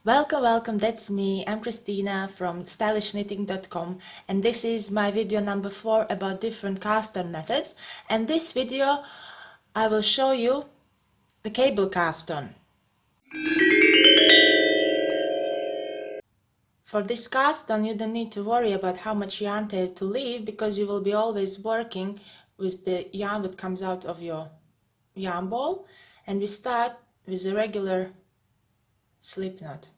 Welcome, that's me. I'm Christina from stylishnitting.com, and this is my video number 4 about different cast on methods. And this video I will show you the cable cast on. For this cast on you don't need to worry about how much yarn tail to leave, because you will be always working with the yarn that comes out of your yarn ball. And we start with a regular slip knot.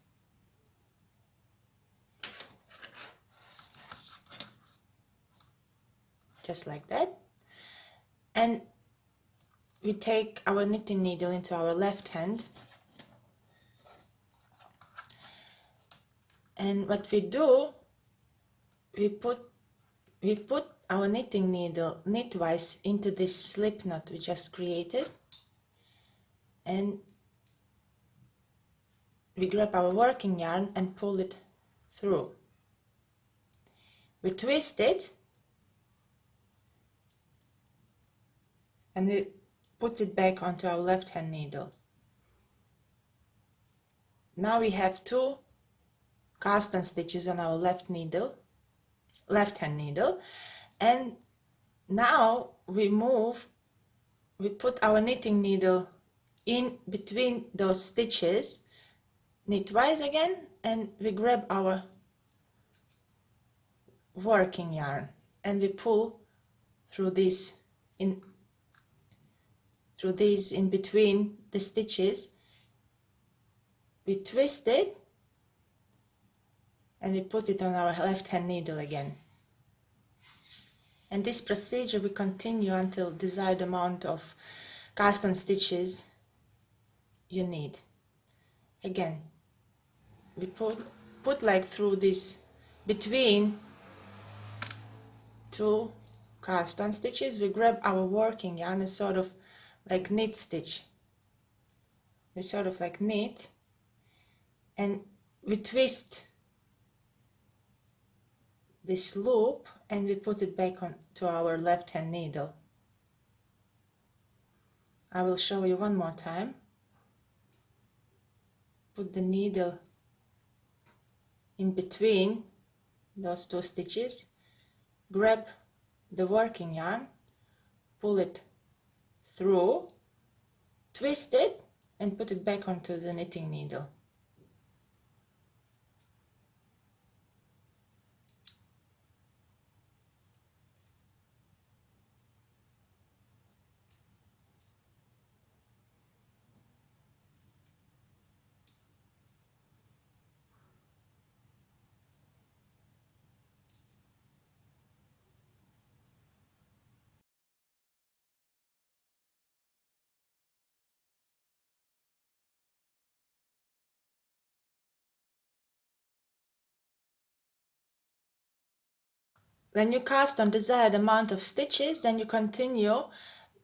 Just like that. And we take our knitting needle into our left hand, and what we do, we put our knitting needle knitwise into this slip knot we just created, and we grab our working yarn and pull it through. We twist it and we put it back onto our left hand needle. Now we have 2 cast on stitches on our left hand needle, and now we put our knitting needle in between those stitches knitwise again, and we grab our working yarn and we pull through these in between the stitches. We twist it and we put it on our left hand needle again. And this procedure we continue until desired amount of cast on stitches you need. Again, we put like through this between 2 cast on stitches, we grab our working yarn and sort of like knit stitch. We sort of like knit and we twist this loop and we put it back on to our left hand needle. I will show you one more time. Put the needle in between those 2 stitches, grab the working yarn, pull it through, twist it and put it back onto the knitting needle. When you cast on desired amount of stitches, then you continue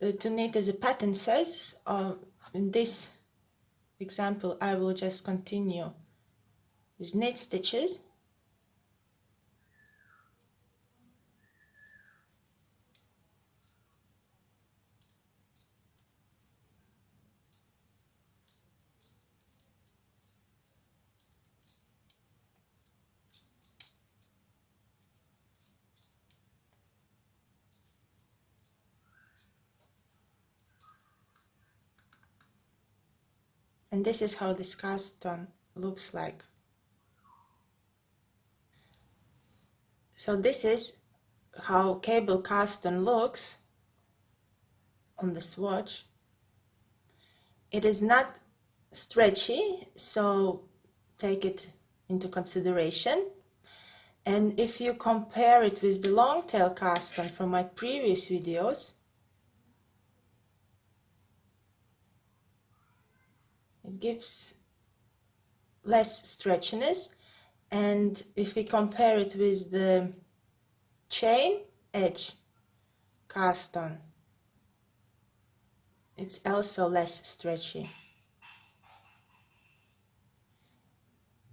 to knit as the pattern says. In this example, I will just continue with knit stitches. And this is how this cast on looks like. So this is how cable cast on looks on the swatch. It is not stretchy, so take it into consideration. And if you compare it with the long tail cast on from my previous videos, it gives less stretchiness. And if we compare it with the chain edge cast on, it's also less stretchy.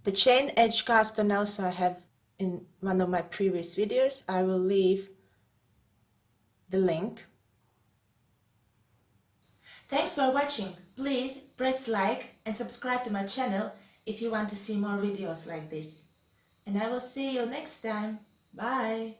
The chain edge cast on also I have in one of my previous videos. I will leave the link. Thanks for watching. Please press like and subscribe to my channel if you want to see more videos like this. And I will see you next time. Bye!